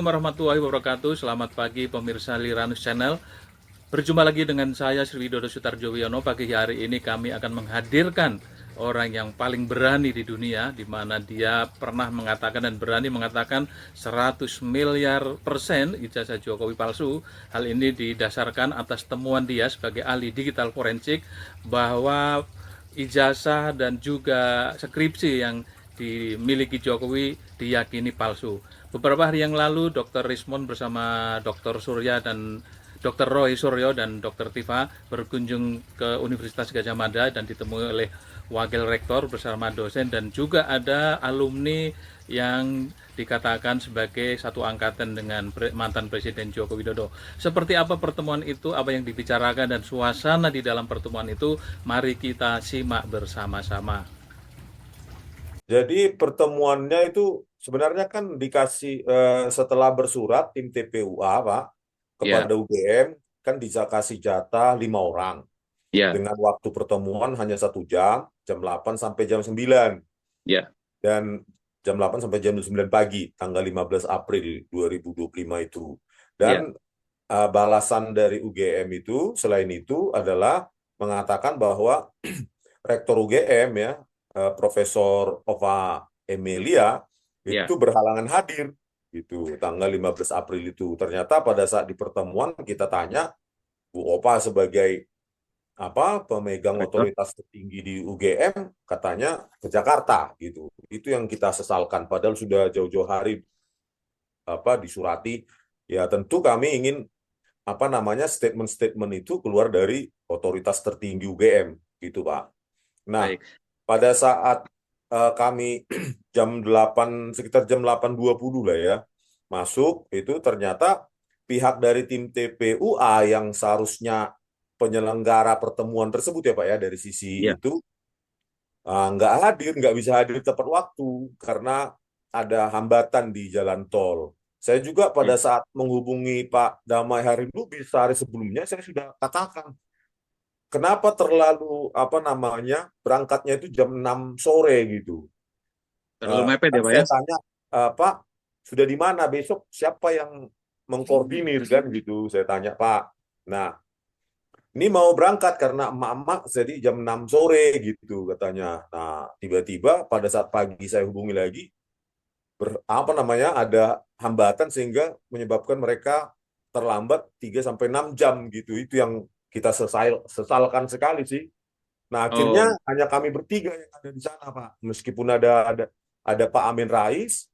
warahmatullahi wabarakatuh. Selamat pagi pemirsa Liranus Channel. Berjumpa lagi dengan saya Sri Widodo Sutarjowiono. Pagi hari ini kami akan menghadirkan orang yang paling berani di dunia, di mana dia pernah mengatakan dan berani mengatakan 100 miliar persen ijazah Jokowi palsu. Hal ini didasarkan atas temuan dia sebagai ahli digital forensik bahwa ijazah dan juga skripsi yang dimiliki Jokowi diyakini palsu. Beberapa hari yang lalu, Dr. Rismond bersama Dr. Surya dan Dr. Roy Suryo dan Dr. Tifa berkunjung ke Universitas Gadjah Mada dan ditemui oleh wakil rektor bersama dosen dan juga ada alumni yang dikatakan sebagai satu angkatan dengan mantan Presiden Joko Widodo. Seperti apa pertemuan itu, apa yang dibicarakan dan suasana di dalam pertemuan itu, mari kita simak bersama-sama. Jadi pertemuannya itu sebenarnya kan dikasih setelah bersurat tim TPUA Pak Ya, kepada UGM kan bisa kasih jatah 5 orang ya, dengan waktu pertemuan hanya 1 jam, jam 8 sampai jam 9 ya, dan jam 8 sampai jam 9 pagi tanggal 15 April 2025 itu. ya, Dan balasan dari UGM itu selain itu adalah mengatakan bahwa Rektor UGM ya, Profesor Ova Emilia ya. itu berhalangan hadir gitu tanggal 15 April itu. Ternyata pada saat di pertemuan kita tanya Bu Ova sebagai pemegang Rektor. otoritas tertinggi di UGM katanya ke Jakarta gitu. Itu yang kita sesalkan padahal sudah jauh-jauh hari disurati. Ya tentu kami ingin statement-statement itu keluar dari otoritas tertinggi UGM gitu Pak. Nah, Baik. pada saat kami sekitar jam 8.20 lah ya, masuk itu ternyata pihak dari tim TPUA yang seharusnya penyelenggara pertemuan tersebut ya Pak ya, dari sisi Ya. itu nggak bisa hadir tepat waktu karena ada hambatan di jalan tol. Saya juga Ya. pada saat menghubungi Pak Damai Harinudin sehari sebelumnya, saya sudah katakan kenapa terlalu berangkatnya itu jam 6 sore gitu. Terlalu mepet Kan ya Pak ya? saya tanya, Pak, sudah di mana besok siapa yang mengkoordinir kan gitu. Saya tanya, Pak. Nah, ini mau berangkat karena emak-emak jadi jam 6 sore gitu katanya. Nah, tiba-tiba pada saat pagi saya hubungi lagi, ada hambatan sehingga menyebabkan mereka terlambat 3 sampai 6 jam gitu. Itu yang kita sesalkan sekali sih. Nah, akhirnya Oh, hanya kami bertiga yang ada di sana, Pak. Meskipun ada Pak Amin Rais,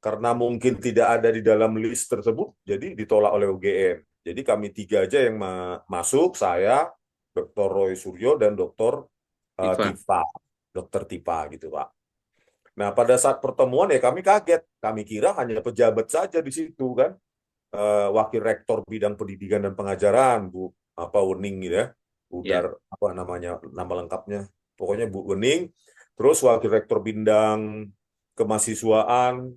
karena mungkin tidak ada di dalam list tersebut, jadi ditolak oleh UGM. Jadi kami tiga aja yang masuk, saya, Dr. Roy Suryo, dan Tifa. Tifa, Dr. Tifa gitu, Pak. Nah, pada saat pertemuan ya kami kaget. Kami kira hanya pejabat saja di situ kan. Wakil Rektor Bidang Pendidikan dan Pengajaran, Bu Wening gitu ya. Udar Ya. apa namanya nama lengkapnya. Pokoknya Bu Wening. Terus Wakil Rektor Bidang Kemahasiswaan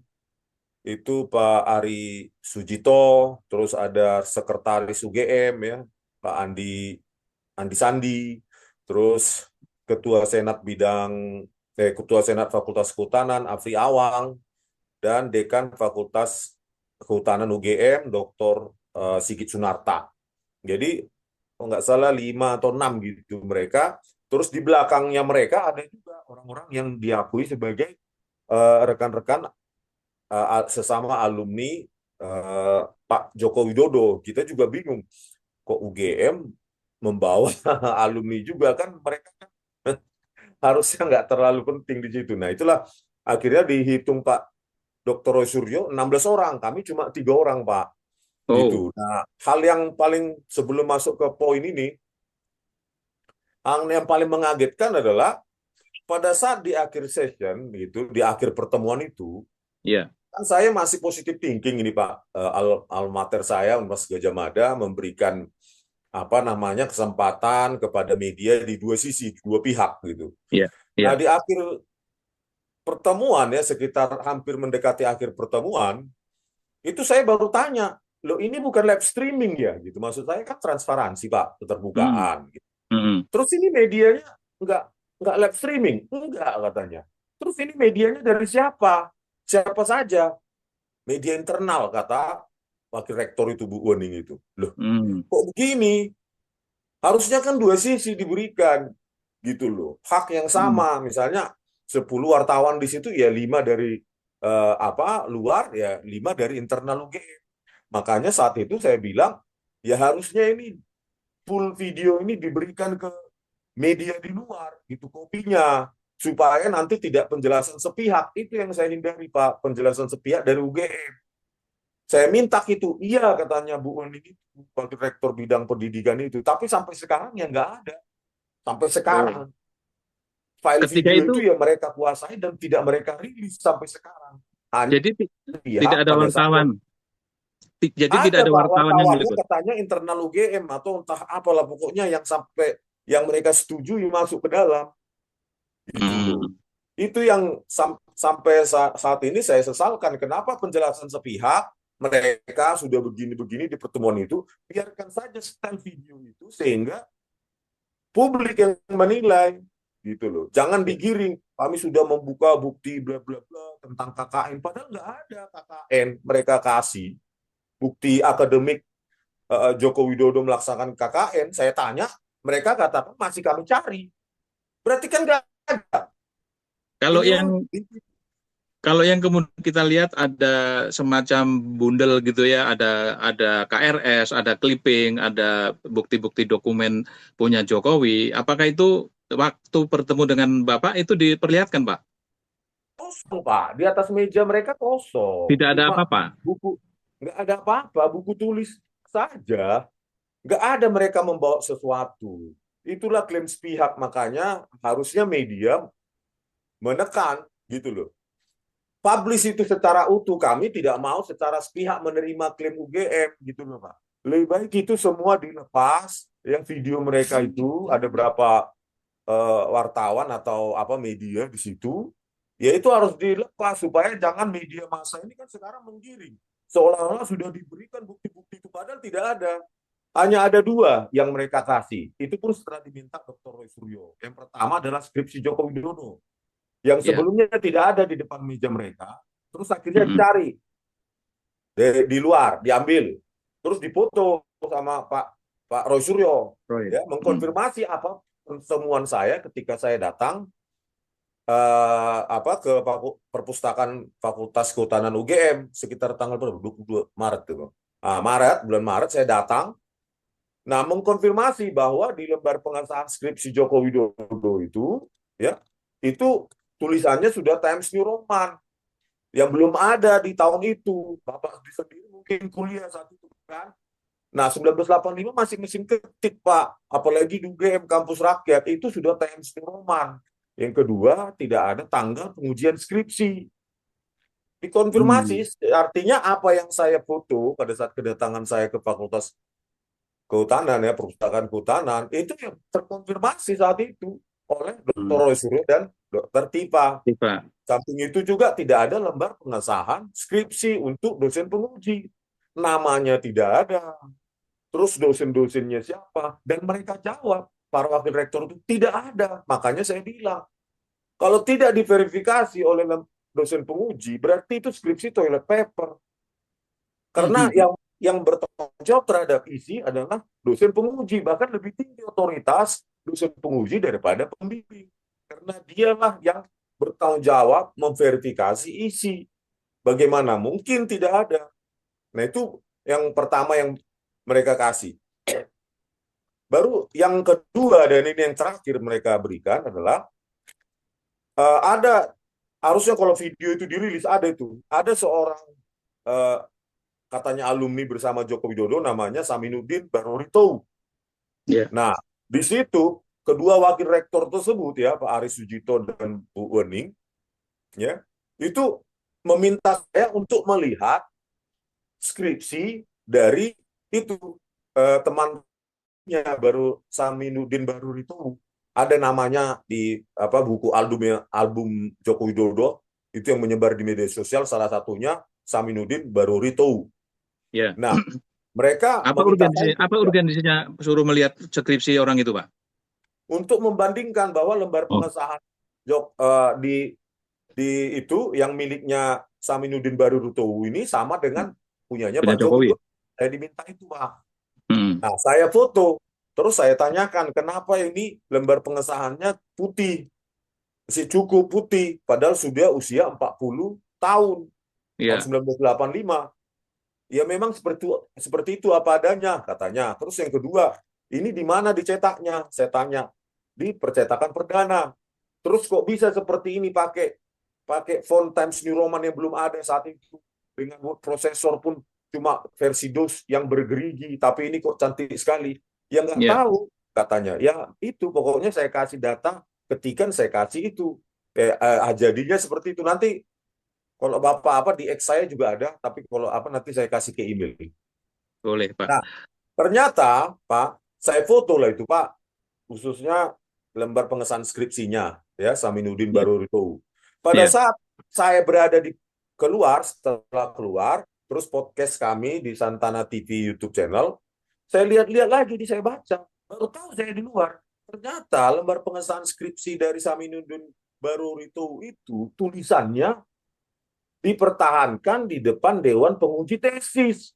itu Pak Ari Sujito, terus ada Sekretaris UGM ya, Pak Andi Sandi, terus Ketua Senat Fakultas Kehutanan Afri Awang, dan Dekan Fakultas Kehutanan UGM Dr. Sigit Sunarta. Jadi kalau nggak salah 5 atau 6 gitu mereka. Terus di belakangnya mereka ada juga orang-orang yang diakui sebagai rekan-rekan sesama alumni Pak Joko Widodo. Kita juga bingung kok UGM membawa alumni juga kan mereka kan harusnya nggak terlalu penting di situ. Nah itulah akhirnya dihitung Pak Dr. Roy Suryo 16 orang, kami cuma 3 orang Pak. Oh, Gitu. Nah, hal yang paling sebelum masuk ke poin ini, yang paling mengagetkan adalah pada saat di akhir session gitu, di akhir pertemuan itu, ya, kan saya masih positif thinking ini Pak. Almater saya Universitas Gadjah Mada memberikan kesempatan kepada media di dua sisi, dua pihak gitu. ya, Nah, ya, di akhir pertemuan ya sekitar hampir mendekati akhir pertemuan, itu saya baru tanya, "Loh, ini bukan live streaming ya?" gitu. Maksud saya kan transparansi, Pak, hmm, keterbukaan gitu. hmm, Terus ini medianya nggak nggak live streaming? Enggak katanya. Terus ini medianya dari siapa? Siapa saja? media internal, kata wakil rektor itu, Bu Wening itu. Loh, Hmm. kok begini? Harusnya kan dua sisi diberikan gitu loh. Hak yang Hmm. sama, misalnya 10 wartawan di situ ya 5 dari luar, ya 5 dari internal UGM. Makanya saat itu saya bilang ya harusnya ini full video ini diberikan ke media di luar gitu kopinya, supaya nanti tidak penjelasan sepihak. Itu yang saya hindari, Pak, penjelasan sepihak dari UGM. Saya minta itu, iya katanya Bu Uni itu, Wakil Rektor Bidang Pendidikan itu. Tapi sampai sekarang ya nggak ada. Sampai Oh. sekarang. File Ketika video itu, itu ya mereka kuasai dan tidak mereka rilis sampai sekarang. Hanya jadi tidak pihak ada pada saat wartawan. Jadi tidak ada, ada Pak, wartawan yang wartawannya meliput. katanya internal UGM atau entah apalah pokoknya yang sampai yang mereka setujui masuk ke dalam. Itu loh. Hmm. Itu yang sampai saat ini saya sesalkan. Kenapa penjelasan sepihak, mereka sudah begini-begini di pertemuan itu, biarkan saja setel video itu sehingga publik yang menilai gitu loh. Jangan digiring. Kami sudah membuka bukti bla bla bla tentang KKN, padahal nggak ada KKN. Mereka kasih bukti akademik Joko Widodo melaksanakan KKN. Saya tanya, mereka katakan masih kami cari. Berarti kan nggak ada. Kalau Ini yang Kalau yang kemudian kita lihat ada semacam bundel gitu ya, ada KRS, ada clipping, ada bukti-bukti dokumen punya Jokowi. Apakah itu waktu bertemu dengan Bapak itu diperlihatkan, Pak? kosong, Pak. Di atas meja mereka kosong. Tidak ada Cuma apa-apa. buku, nggak ada apa-apa, buku tulis saja. Nggak ada mereka membawa sesuatu. Itulah klaim sepihak, makanya harusnya media menekan gitu loh. Publish itu secara utuh, kami tidak mau secara sepihak menerima klaim UGM gitu loh, Pak. Lebih baik itu semua dilepas, yang video mereka itu ada berapa wartawan atau apa media di situ, ya itu harus dilepas supaya jangan media massa ini kan sekarang menggiring seolah-olah sudah diberikan bukti-bukti itu, padahal tidak ada. Hanya ada dua yang mereka kasih. Itu pun setelah diminta Dr. Roy Suryo. Yang pertama adalah skripsi Joko Widodo yang Ya. sebelumnya tidak ada di depan meja mereka. Terus akhirnya Mm-mm. dicari di luar, diambil, terus dipoto sama Pak Roy Suryo, Roy. ya Mm. mengkonfirmasi apa pertemuan saya ketika saya datang ke perpustakaan Fakultas Kehutanan UGM sekitar tanggal berapa? 22 Maret itu. Nah, bulan Maret saya datang. Nah, mengkonfirmasi bahwa di lembar pengesahan skripsi Joko Widodo itu, ya, itu tulisannya sudah Times New Roman yang belum ada di tahun itu. Bapak sendiri mungkin kuliah saat itu kan. Nah, 1985 masih mesin ketik, Pak. Apalagi di UGM kampus rakyat itu sudah Times New Roman. Yang kedua, tidak ada tanggal pengujian skripsi. Mm. Dikonfirmasi, artinya apa yang saya foto pada saat kedatangan saya ke Fakultas Kehutanan, ya, Perpustakaan Kehutanan, itu yang terkonfirmasi saat itu oleh Dr. Mm. Roy Suryo dan Dr. Tipa. Tiba. Samping itu juga tidak ada lembar pengesahan skripsi untuk dosen penguji. Namanya tidak ada. Terus dosen-dosennya siapa? Dan mereka jawab, para wakil rektor itu tidak ada. Makanya saya bilang, kalau tidak diverifikasi oleh dosen penguji, berarti itu skripsi toilet paper. Karena Mhm. yang bertanggung jawab terhadap isi adalah dosen penguji, bahkan lebih tinggi otoritas dosen penguji daripada pembimbing. Karena dialah yang bertanggung jawab memverifikasi isi. Bagaimana mungkin tidak ada? Nah, itu yang pertama yang mereka kasih. Baru yang kedua, dan ini yang terakhir mereka berikan adalah ada, harusnya kalau video itu dirilis ada seorang eh, katanya alumni bersama Joko Widodo namanya Saminuddin Barorito. Ya. Nah, di situ kedua wakil rektor tersebut, ya, Pak Aris Sujito dan Bu Wening, ya, itu meminta saya untuk melihat skripsi dari itu temannya baru Saminuddin Barorito. Ada namanya di buku album Joko Widodo itu yang menyebar di media sosial, salah satunya Saminuddin Barorito. Ya. Nah, mereka meminta saya Apa urgensinya suruh melihat skripsi orang itu, Pak? untuk membandingkan bahwa lembar Oh. pengesahan di itu yang miliknya Saminuddin Barurutowu ini sama dengan punyanya Punya Pak Joko Jokowi. Widodo. Saya diminta itu, Pak. Hmm. Nah, saya foto. Terus saya tanyakan, kenapa ini lembar pengesahannya putih? Masih cukup putih, padahal sudah usia 40 tahun, tahun Iya, 1985. Ya memang seperti itu apa adanya, katanya. Terus yang kedua, ini di mana dicetaknya? Saya tanya. Di percetakan perdana. Terus kok bisa seperti ini pakai pakai font Times New Roman yang belum ada saat itu, dengan prosesor pun cuma versi DOS yang bergerigi, tapi ini kok cantik sekali. Ya nggak iya, tahu, katanya. Ya itu pokoknya saya kasih data, ketikan saya kasih itu. Jadinya seperti itu. Nanti kalau Bapak apa di X saya juga ada, tapi kalau apa nanti saya kasih ke email. boleh Pak. Nah, ternyata Pak, saya foto lah itu Pak, khususnya lembar pengesahan skripsinya ya Saminuddin Iya, Barurutowu. Pada iya, saat saya berada di keluar, setelah keluar, terus podcast kami di Santana TV YouTube channel, saya lihat-lihat lagi, saya baca, baru tahu saya di luar. Ternyata lembar pengesahan skripsi dari Saminuddin Barurutowu itu tulisannya dipertahankan di depan Dewan Penguji Tesis.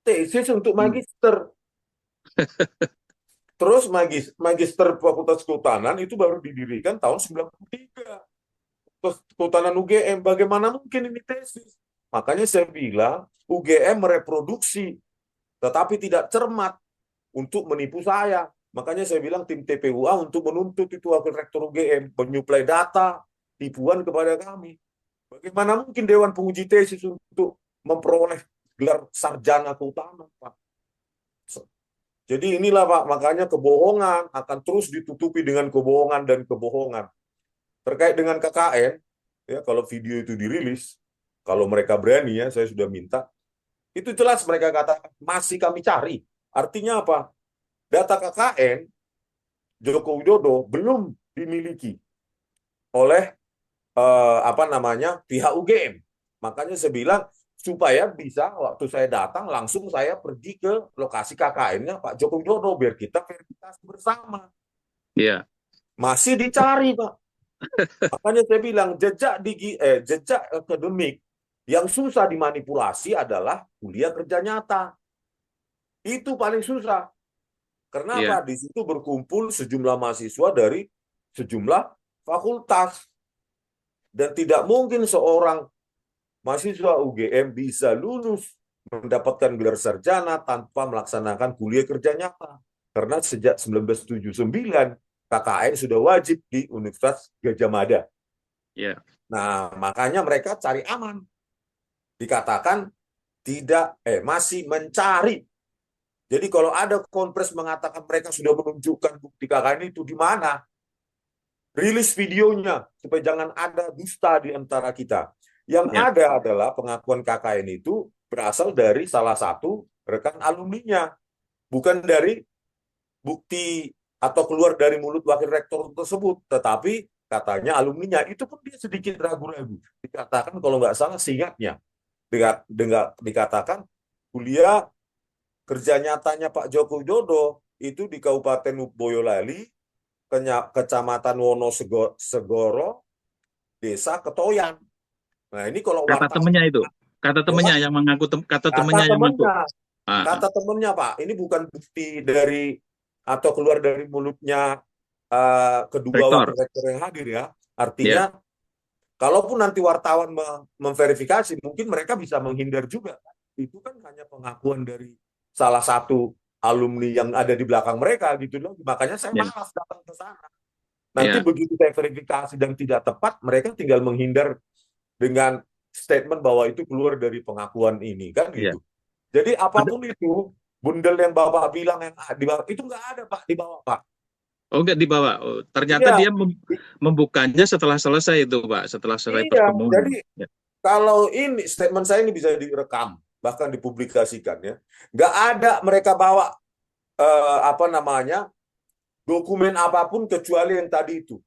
Tesis untuk hmm, magister. Terus magister Fakultas Kehutanan itu baru didirikan tahun 93. Terus Kehutanan UGM, bagaimana mungkin ini tesis? Makanya saya bilang UGM mereproduksi, tetapi tidak cermat untuk menipu saya. Makanya saya bilang tim TPUA untuk menuntut itu Wakil Rektor UGM, menyuplai data, tipuan kepada kami. Bagaimana mungkin Dewan Penguji Tesis untuk memperoleh gelar sarjana kehutanan, Pak? Jadi inilah Pak, makanya kebohongan akan terus ditutupi dengan kebohongan dan kebohongan. Terkait dengan KKN, ya kalau video itu dirilis, kalau mereka berani ya, saya sudah minta, itu jelas mereka katakan masih kami cari. Artinya apa? Data KKN Joko Widodo belum dimiliki oleh pihak UGM. Makanya saya bilang supaya bisa waktu saya datang langsung saya pergi ke lokasi KKN-nya Pak Joko Widodo biar kita verifikasi bersama. iya, Masih dicari, Pak. Makanya saya bilang jejak akademik yang susah dimanipulasi adalah kuliah kerja nyata. Itu paling susah. iya, Kenapa? Di situ berkumpul sejumlah mahasiswa dari sejumlah fakultas. Dan tidak mungkin seorang mahasiswa UGM bisa lulus mendapatkan gelar sarjana tanpa melaksanakan kuliah kerja nyata. Karena sejak 1979 KKN sudah wajib di Universitas Gadjah Mada. iya, Nah, makanya mereka cari aman. Dikatakan masih mencari. Jadi kalau ada konpres mengatakan mereka sudah menunjukkan bukti KKN itu di mana, rilis videonya supaya jangan ada dusta di antara kita. Yang iya. ada adalah pengakuan KKN itu berasal dari salah satu rekan alumninya, bukan dari bukti atau keluar dari mulut wakil rektor tersebut, tetapi katanya alumninya itu pun dia sedikit ragu-ragu. Dikatakan kalau nggak salah seingatnya, dikatakan kuliah kerja nyatanya Pak Joko Widodo itu di Kabupaten Boyolali, Kecamatan Wonosegoro, Desa Ketoyan. Nah ini kalau Kata wartawan temennya itu, kata ya, temennya yang mengaku, kata kata temennya yang mengaku. temennya, Ah, ah. kata temennya Pak, ini bukan bukti dari atau keluar dari mulutnya kedua wakil Rektor, rektor yang hadir ya. ya, Artinya, kalaupun nanti wartawan memverifikasi, mungkin mereka bisa menghindar juga. Itu kan hanya pengakuan dari salah satu alumni yang ada di belakang mereka gitu loh. Makanya saya ya, malas datang ke sana. Nanti ya, begitu saya verifikasi dan tidak tepat, mereka tinggal menghindar dengan statement bahwa itu keluar dari pengakuan ini kan ya. gitu. Jadi Ada, apapun itu, bundel yang Bapak bilang yang di bawah itu nggak ada Pak di bawah Pak. oh enggak dibawa. Oh, ternyata Iya, dia membukanya setelah selesai itu, Pak, setelah selesai iya. pertemuan. Jadi Ya. kalau ini statement saya ini bisa direkam bahkan dipublikasikan ya. Nggak ada mereka bawa dokumen apapun kecuali yang tadi itu.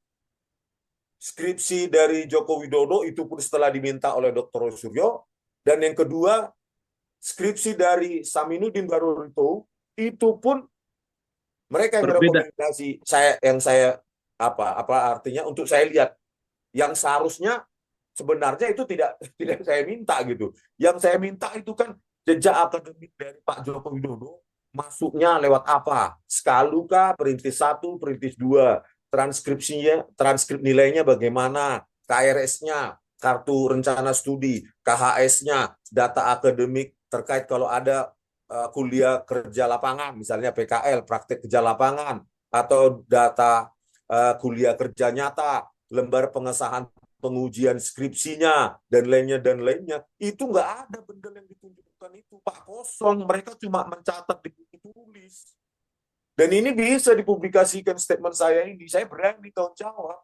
Skripsi dari Joko Widodo itu pun setelah diminta oleh Dr. Suryo, dan yang kedua skripsi dari Saminuddin Barurutowu itu pun mereka yang Berbeda. merekomendasi saya, yang saya apa artinya untuk saya lihat yang seharusnya sebenarnya itu tidak tidak saya minta gitu. Yang saya minta itu kan jejak akademik dari Pak Joko Widodo masuknya lewat apa? Skaluka, perintis 1, perintis 2, transkripsinya, transkrip nilainya bagaimana, KRS-nya, kartu rencana studi, KHS-nya, data akademik terkait kalau ada kuliah kerja lapangan, misalnya PKL, praktek kerja lapangan, atau data kuliah kerja nyata, lembar pengesahan pengujian skripsinya dan lainnya itu nggak ada benda yang ditunjukkan itu Pak, kosong, mereka cuma mencatat di buku tulis dan ini bisa dipublikasikan statement saya berani tahun jawab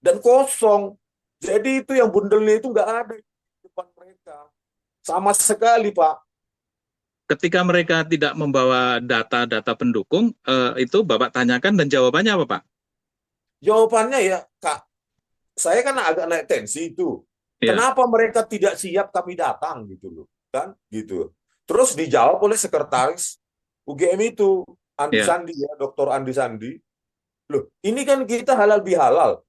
dan kosong, jadi itu yang bundelnya itu nggak ada di depan mereka sama sekali Pak. Ketika mereka tidak membawa data-data pendukung, itu Bapak tanyakan dan jawabannya apa, Pak? Jawabannya ya Kak, saya kan agak naik tensi itu. Ya, Kenapa mereka tidak siap kami datang gitu loh, kan? Gitu. Terus dijawab oleh sekretaris UGM itu, Andi ya. Sandi ya, Dr. Andi Sandi. Loh, ini kan kita halal bihalal,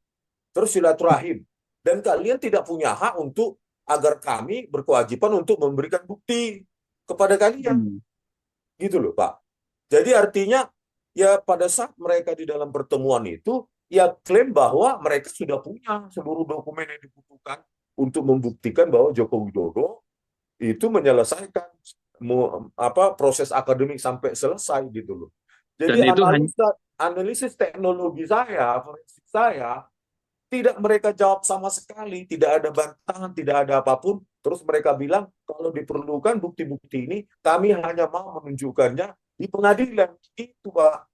terus silaturahim. Dan kalian tidak punya hak untuk agar kami berkewajiban untuk memberikan bukti kepada kalian. Hmm. Gitu loh, Pak. Jadi artinya ya pada saat mereka di dalam pertemuan itu ya klaim bahwa mereka sudah punya seluruh dokumen yang dibutuhkan untuk membuktikan bahwa Joko Widodo itu menyelesaikan proses akademik sampai selesai gitu loh. Dan Jadi itu hanya analisis teknologi saya, forensik saya tidak mereka jawab sama sekali, tidak ada bantahan, tidak ada apapun. Terus mereka bilang, kalau diperlukan bukti-bukti ini, kami hanya mau menunjukkannya di pengadilan. Itu, Pak.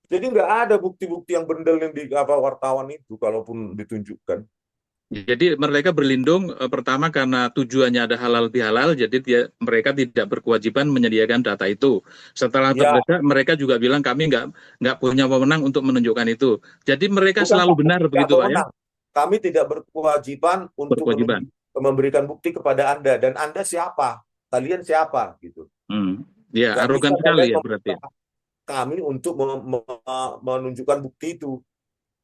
Jadi nggak ada bukti-bukti yang bendel yang di wartawan itu, kalaupun ditunjukkan. jadi mereka berlindung pertama karena tujuannya ada halal bihalal, jadi mereka tidak berkewajiban menyediakan data itu. Setelah Ya, terdesak, mereka juga bilang kami nggak punya wewenang untuk menunjukkan itu. Jadi mereka bukan selalu Pak, benar tidak begitu, Pak ya? berwenang. Kami tidak berkewajiban untuk Berkewajiban. memberikan bukti kepada Anda. Dan Anda siapa? Kalian siapa? Gitu. Hmm. Ya, Nggak bisa arogan kalian sekali ya berarti. meminta kami untuk menunjukkan bukti itu.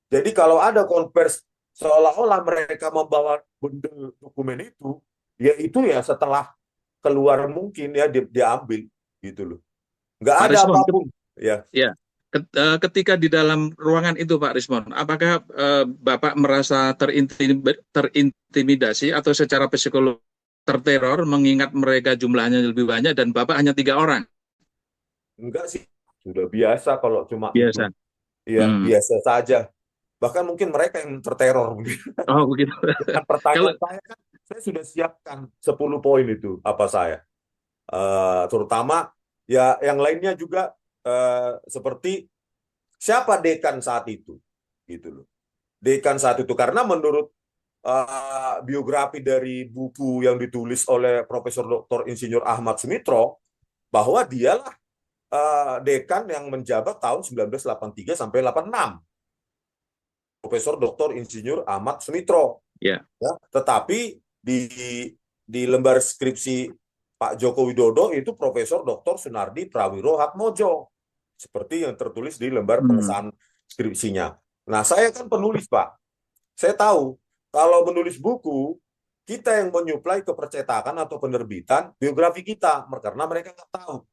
Jadi kalau ada konvers seolah-olah mereka membawa bundel dokumen itu, ya itu ya setelah keluar mungkin ya diambil gitu loh. Nggak Pak ada Rismon, apapun. Ya, ya, ketika di dalam ruangan itu Pak Rismon, apakah Bapak merasa terintimidasi atau secara psikologis terteror mengingat mereka jumlahnya lebih banyak dan Bapak hanya 3 orang? enggak sih. Sudah biasa kalau cuma itu. Biasa. Ya, Hmm. biasa saja. Bahkan mungkin mereka yang terteror. Oh begitu. Dengan Kalau pertanyaan saya sudah siapkan 10 poin itu apa saya. Terutama ya yang lainnya juga seperti siapa dekan saat itu gitu loh, dekan saat itu karena menurut biografi dari buku yang ditulis oleh Profesor Dr. Insinyur Ahmad Sumitro bahwa dialah dekan yang menjabat tahun 1983 sampai 86, Profesor Dr. Insinyur Ahmad Sumitro ya, ya, tetapi di lembar skripsi Pak Joko Widodo itu Profesor Dr. Sunardi Prawiro Hatmojo seperti yang tertulis di lembar hmm, pengesahan skripsinya. Nah, saya kan penulis, Pak. Saya tahu kalau menulis buku, kita yang menyuplai ke percetakan atau penerbitan biografi kita, karena mereka nggak tahu.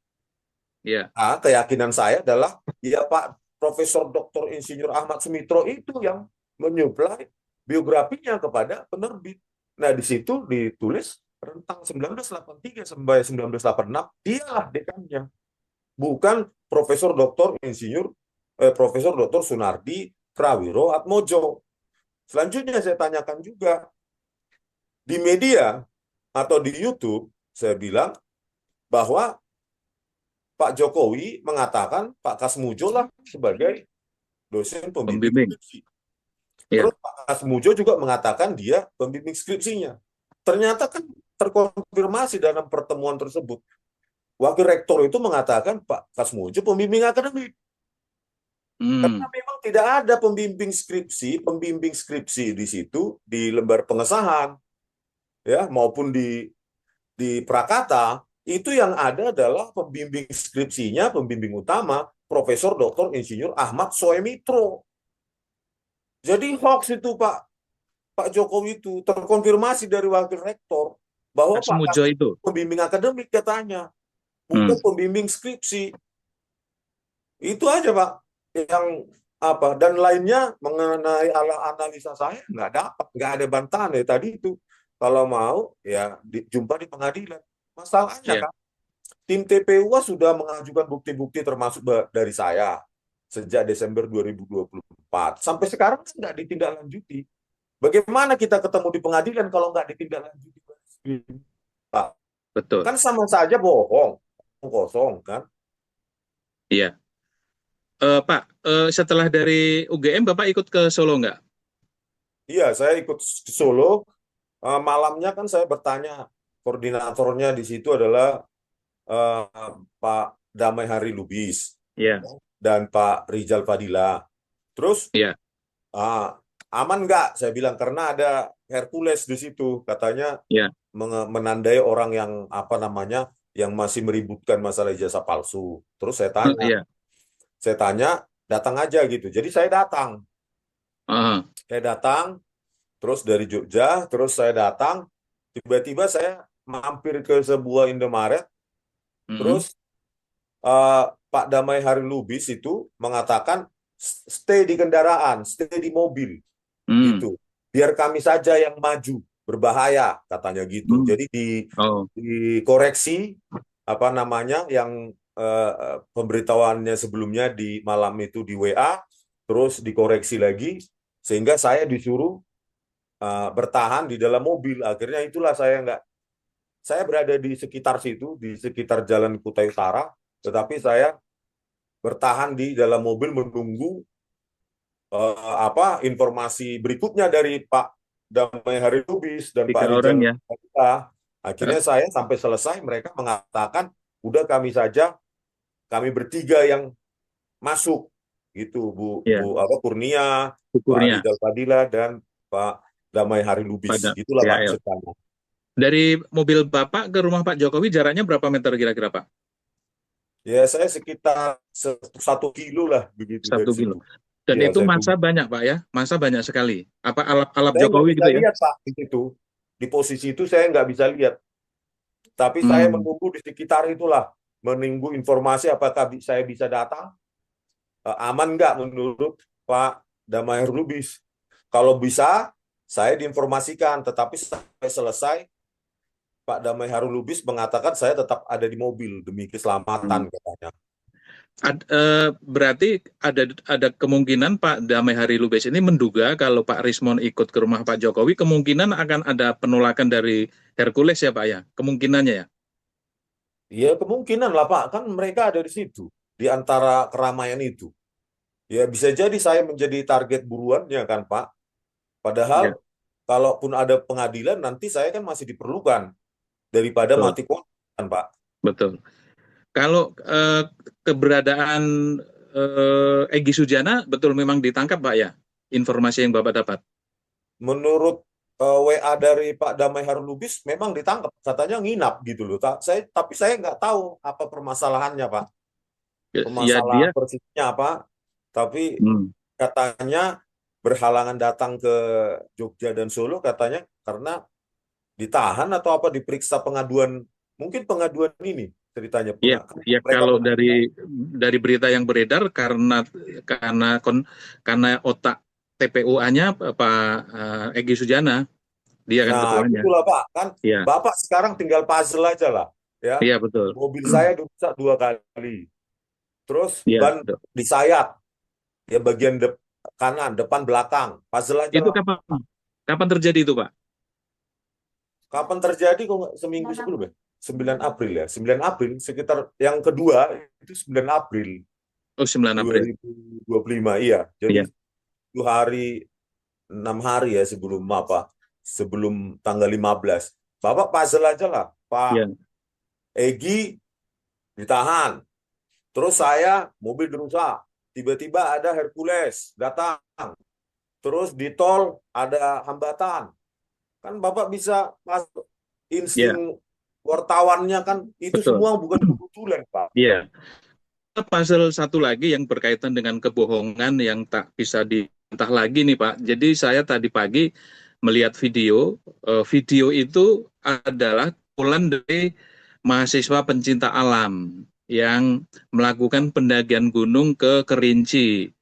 ya. Nah, keyakinan saya adalah, ya Pak Profesor Dr. Insinyur Ahmad Sumitro itu yang menyuplai biografinya kepada penerbit. Nah, di situ ditulis rentang 1983 sampai 1986, dialah dekannya. Bukan Profesor Dr. Insinyur Profesor Dr. Sunardi Prawiro Atmojo. Selanjutnya saya tanyakan juga di media atau di YouTube, saya bilang bahwa Pak Jokowi mengatakan Pak Kasmujo lah sebagai dosen pembimbing Pembimbing. skripsi. Ya. Terus Pak Kasmujo juga mengatakan dia pembimbing skripsinya. Ternyata kan terkonfirmasi dalam pertemuan tersebut. Wakil rektor itu mengatakan Pak Kasmujo pembimbing akademik. Karena Hmm. memang tidak ada pembimbing skripsi di situ di lembar pengesahan ya maupun di prakata itu yang ada adalah pembimbing skripsinya, pembimbing utama Profesor Dr. Insinyur Ahmad Soemitro. Jadi hoax itu Pak. Pak Jokowi itu terkonfirmasi dari wakil rektor bahwa Pak Pak Sumujo Kasdi itu. pembimbing akademik katanya, Hmm. bukan pembimbing skripsi. Itu aja Pak yang apa dan lainnya mengenai analisa saya nggak dapat, nggak ada bantahan ya tadi itu. Kalau mau ya jumpa di pengadilan. Masalahnya Ya, kan tim TPUA sudah mengajukan bukti-bukti termasuk dari saya sejak Desember 2024. Sampai sekarang kan nggak ditindaklanjuti. Bagaimana kita ketemu di pengadilan kalau nggak ditindaklanjuti? Pak, betul. kan sama saja bohong, kosong kan? Iya. Pak, setelah dari UGM, Bapak ikut ke Solo nggak? Iya, saya ikut ke Solo. Malamnya kan saya bertanya, koordinatornya di situ adalah Pak Damai Hari Lubis Iya, dan Pak Rizal Fadila. Terus iya. ah, aman nggak? Saya bilang karena ada Hercules di situ, katanya Iya. menandai orang yang apa namanya, yang masih meributkan masalah ijazah palsu. Terus Iya. saya tanya, datang aja gitu. Jadi Ah, saya datang, terus dari Jogja, terus saya datang, tiba-tiba saya mampir ke sebuah Indomaret, mm, terus Pak Damai Hari Lubis itu mengatakan stay di kendaraan, stay di mobil mm, gitu. Biar kami saja yang maju, berbahaya katanya gitu. mm. Jadi Oh, dikoreksi apa namanya yang pemberitahuannya sebelumnya di malam itu di WA, terus dikoreksi lagi sehingga saya disuruh bertahan di dalam mobil. Akhirnya itulah saya berada di sekitar situ, di sekitar Jalan Kutai Utara, tetapi saya bertahan di dalam mobil menunggu apa informasi berikutnya dari Pak Damai Hari Lubis dan Pak 3 orang Rizal ya. Fadila. Eh, Akhirnya saya sampai selesai mereka mengatakan udah kami saja, kami bertiga yang masuk gitu Bu Ya, Bu apa Kurnia, Pak ukurnya Rizal Fadila dan Pak Damai Hari Lubis. pada Gitulah Pak PAL. ceritanya. Dari mobil Bapak ke rumah Pak Jokowi jaraknya berapa meter kira-kira, Pak? Ya saya sekitar 1 kilo lah begitu dari 1 kilo. situ. Dan Ya itu saya masa tunggu. banyak, Pak ya? Masa banyak sekali. Apa alap-alap Saya nggak Jokowi bisa gitu ya? lihat Pak di situ. Di posisi itu saya nggak bisa lihat. Tapi saya Hmm. menunggu di sekitar itulah, menunggu informasi apakah saya bisa datang, aman nggak menurut Pak Damai Lubis. Kalau bisa, saya diinformasikan, tetapi sampai selesai Pak Damai Harun Lubis mengatakan saya tetap ada di mobil demi keselamatan Hmm. katanya. Berarti ada kemungkinan Pak Damai Hari Lubis ini menduga kalau Pak Rismon ikut ke rumah Pak Jokowi, kemungkinan akan ada penolakan dari Hercules ya Pak ya? Kemungkinannya ya? Ya kemungkinan lah Pak, kan mereka ada di situ, di antara keramaian itu. Ya bisa jadi saya menjadi target buruannya kan Pak. Ya, Padahal kalaupun ada pengadilan nanti saya kan masih diperlukan daripada betul, mati kuahan Pak. betul. Kalau keberadaan Egy Sujana betul memang ditangkap Pak ya? Informasi yang Bapak dapat. Menurut WA dari Pak Damai Harun Lubis memang ditangkap, katanya nginap gitu loh. Tapi saya nggak tahu apa permasalahannya Pak. Ya Permasalahan dia, persisnya apa. Tapi hmm, katanya berhalangan datang ke Jogja dan Solo katanya karena ditahan atau apa diperiksa pengaduan, mungkin pengaduan ini ceritanya ya, ya mereka kalau mengadukan. dari berita yang beredar karena otak TPUA-nya Pak Egy Sujana, dia kan Nah, ketuanya. itulah Pak, kan Iya, Bapak sekarang tinggal puzzle aja lah, ya. iya betul. Mobil saya dirusak 2 kali, terus Iya, ban betul. disayat, ya bagian kanan, depan, belakang, puzzle aja Itu lah. kapan? Kapan terjadi itu, Pak? Kapan terjadi kok nggak seminggu sebelum ya? 9 April ya, 9 April sekitar yang kedua itu 9 April Oh, 9 April. 2025, iya. Jadi Iya. 7 hari, 6 hari ya sebelum apa? Sebelum tanggal 15. Bapak puzzle aja lah, Pak Iya. Egi ditahan. Terus saya mobil dirusak. Tiba-tiba ada Hercules datang. Terus di tol ada hambatan. Kan Bapak bisa masuk Iya, insting wartawannya kan itu betul. semua bukan kebetulan, Pak. Iya. Puzzle satu lagi yang berkaitan dengan kebohongan yang tak bisa dibantah lagi nih, Pak. Jadi saya tadi pagi melihat video. Video itu adalah kumpulan dari mahasiswa pencinta alam yang melakukan pendakian gunung ke Kerinci.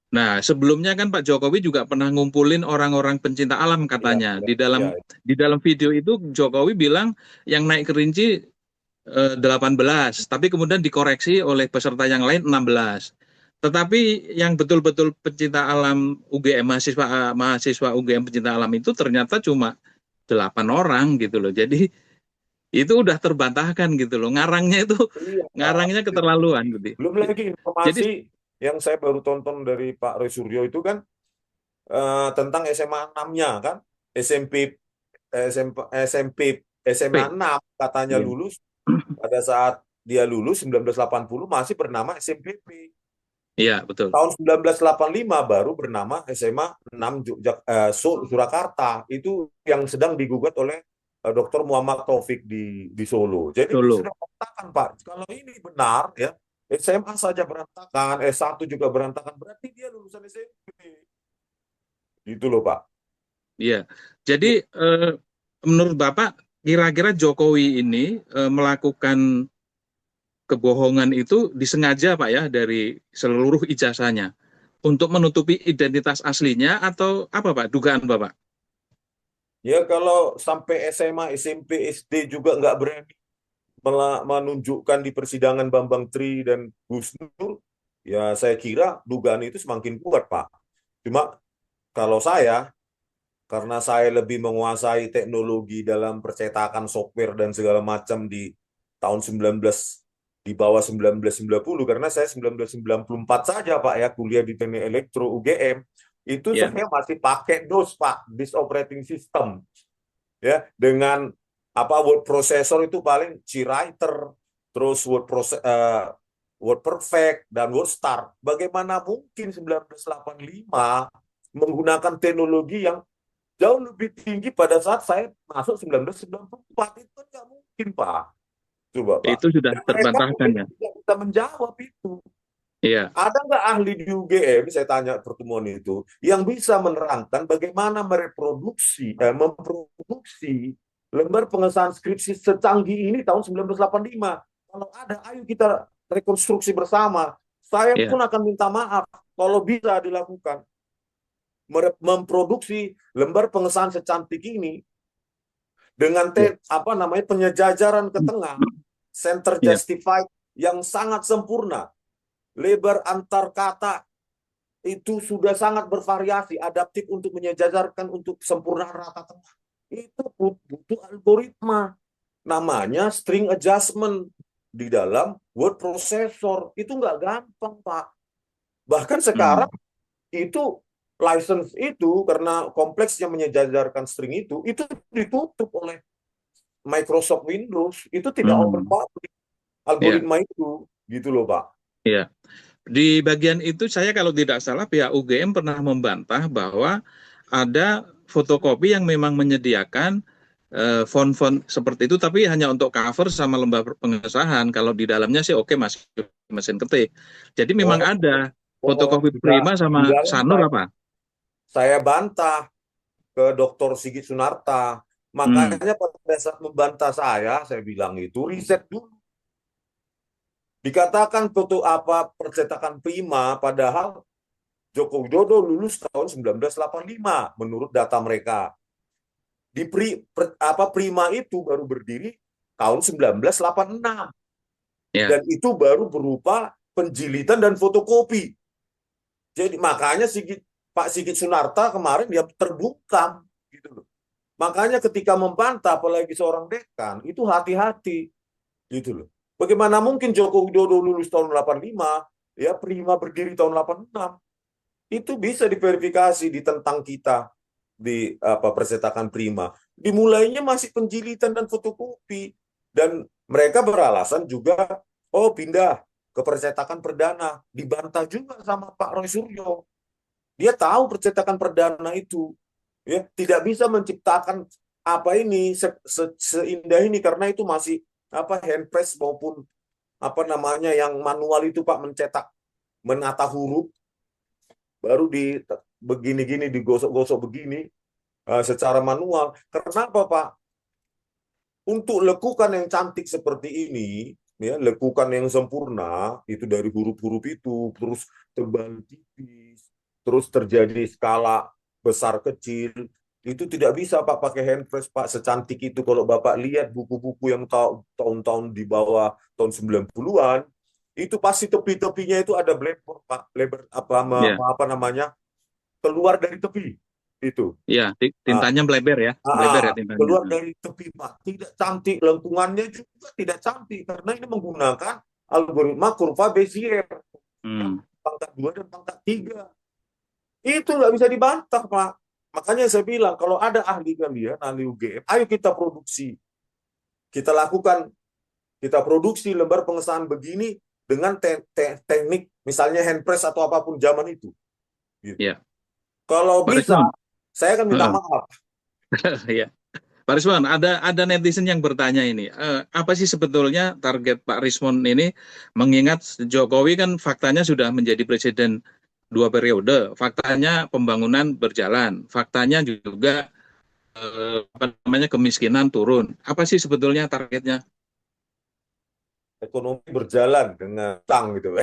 Nah, sebelumnya kan Pak Jokowi juga pernah ngumpulin orang-orang pencinta alam Iya, katanya. iya, Di iya. dalam video itu Jokowi bilang yang naik Kerinci 18, tapi kemudian dikoreksi oleh peserta yang lain 16. Tetapi yang betul-betul pencinta alam UGM, mahasiswa UGM pencinta alam itu ternyata cuma 8 orang gitu loh. Jadi itu udah terbantahkan gitu loh. Iya, Pak. Ngarangnya keterlaluan gitu. Belum lagi Jadi informasi yang saya baru tonton dari Pak Roy Suryo itu kan tentang SMA 6-nya kan. SMP SMP SMP SMA P, 6 katanya ya. lulus pada saat dia lulus 1980 masih bernama SMPP. Iya, betul. Tahun 1985 baru bernama SMA 6 Surakarta. Itu yang sedang digugat oleh Dr. Muhammad Taufik di Solo. Jadi ini Solo. sudah berantakan, Pak. Kalau ini benar ya, SMA saja berantakan, S1 juga berantakan, berarti dia lulusan SMP. Gitu loh, Pak. Iya. Jadi menurut Bapak kira-kira Jokowi ini melakukan kebohongan itu disengaja Pak ya dari seluruh ijazahnya untuk menutupi identitas aslinya atau apa Pak dugaan Bapak? Ya kalau sampai SMA, SMP, SD juga nggak berani menunjukkan di persidangan Bambang Tri dan Gus Nur, ya saya kira dugaan itu semakin kuat, Pak. Cuma kalau saya, karena saya lebih menguasai teknologi dalam percetakan software dan segala macam di tahun 19 di bawah 1990, karena saya 1994 saja Pak ya kuliah di Teknik Elektro UGM, itu Ya, saya masih pakai DOS Pak, disk operating system ya, dengan apa word processor itu paling GWriter, terus Word Perfect dan WordStar. Bagaimana mungkin 1985 menggunakan teknologi yang jauh lebih tinggi pada saat saya masuk 1994? Itu kan nggak mungkin, Pak. Coba, Pak. itu sudah Dan mereka terbantahkan mungkin ya. tidak bisa menjawab itu. Iya, Ada nggak ahli di UGM, saya tanya pertemuan itu, yang bisa menerangkan bagaimana memproduksi lembar pengesahan skripsi secanggih ini tahun 1985? Kalau ada, ayo kita rekonstruksi bersama. Saya iya, pun akan minta maaf kalau bisa dilakukan. Memproduksi lembar pengesahan secantik ini dengan iya, apa namanya penyejajaran ke tengah, center iya, justified yang sangat sempurna, lebar antar kata itu sudah sangat bervariasi, adaptif untuk menyejajarkan untuk sempurna rata tengah. Itu butuh algoritma, namanya string adjustment di dalam word processor. Itu nggak gampang, Pak. Bahkan sekarang hmm, itu license itu karena kompleksnya menyejajarkan string itu ditutup oleh Microsoft Windows. Itu tidak open hmm, public iya, algoritma itu, gitu loh, Pak. iya. Di bagian itu saya kalau tidak salah pihak UGM pernah membantah bahwa ada fotokopi yang memang menyediakan font-font seperti itu tapi hanya untuk cover sama lembar pengesahan. Kalau di dalamnya sih oke masih mesin ketik. Jadi memang Oh, ada oh, fotokopi tidak Prima di sama dalam Sanur apa? saya bantah ke Dr. Sigit Sunarta. Hmm, Makanya pada saat membantah saya bilang itu riset dulu. Dikatakan foto apa percetakan Prima, padahal Joko Widodo lulus tahun 1985 menurut data mereka. Prima itu baru berdiri tahun 1986 ya, dan itu baru berupa penjilitan dan fotokopi. Jadi makanya Pak Sigit Sunarta kemarin dia terbungkam gitu loh. Makanya ketika membantah apalagi seorang dekan itu hati-hati gitu loh. Bagaimana mungkin Joko Widodo lulus tahun 85, ya Prima berdiri tahun 86. Itu bisa diverifikasi tentang kita di apa percetakan Prima. Dimulainya masih penjilitan dan fotokopi dan mereka beralasan juga oh pindah ke percetakan perdana, dibantah juga sama Pak Roy Suryo. Dia tahu percetakan perdana itu ya tidak bisa menciptakan apa ini seindah ini karena itu masih apa hand press maupun apa namanya yang manual itu Pak mencetak menata huruf baru di begini-gini digosok-gosok begini secara manual. Kenapa, Pak? Untuk lekukan yang cantik seperti ini, ya, lekukan yang sempurna itu dari huruf-huruf itu, terus tebal tipis, terus terjadi skala besar kecil, itu tidak bisa Pak pakai hand press Pak secantik itu. Kalau Bapak lihat buku-buku yang tahun-tahun di bawah tahun 90-an, itu pasti tepi-tepinya itu ada blackboard Pak, lebar Ya, apa namanya? Keluar dari tepi itu. ya, Nah, tintanya melebar ya, melebar ya tintanya. keluar dari tepi Pak. Tidak cantik, lengkungannya juga tidak cantik karena ini menggunakan algoritma kurva Bezier yang Hmm. pangkat 2 dan pangkat 3. Itu nggak bisa dibantah Pak. Makanya saya bilang kalau ada ahli kalian, ahli UGM, ayo kita produksi. Kita lakukan, kita produksi lembar pengesahan begini dengan teknik misalnya hand press atau apapun zaman itu. Gitu. Ya, Kalau Pak bisa, Rismon. saya akan minta Heeh. maaf. Ya. Pak Rismon, ada netizen yang bertanya ini, apa sih sebetulnya target Pak Rismon ini, mengingat Jokowi kan faktanya sudah menjadi presiden 2 periode, faktanya pembangunan berjalan, faktanya juga apa namanya kemiskinan turun. Apa sih sebetulnya targetnya? Ekonomi berjalan dengan utang gitu.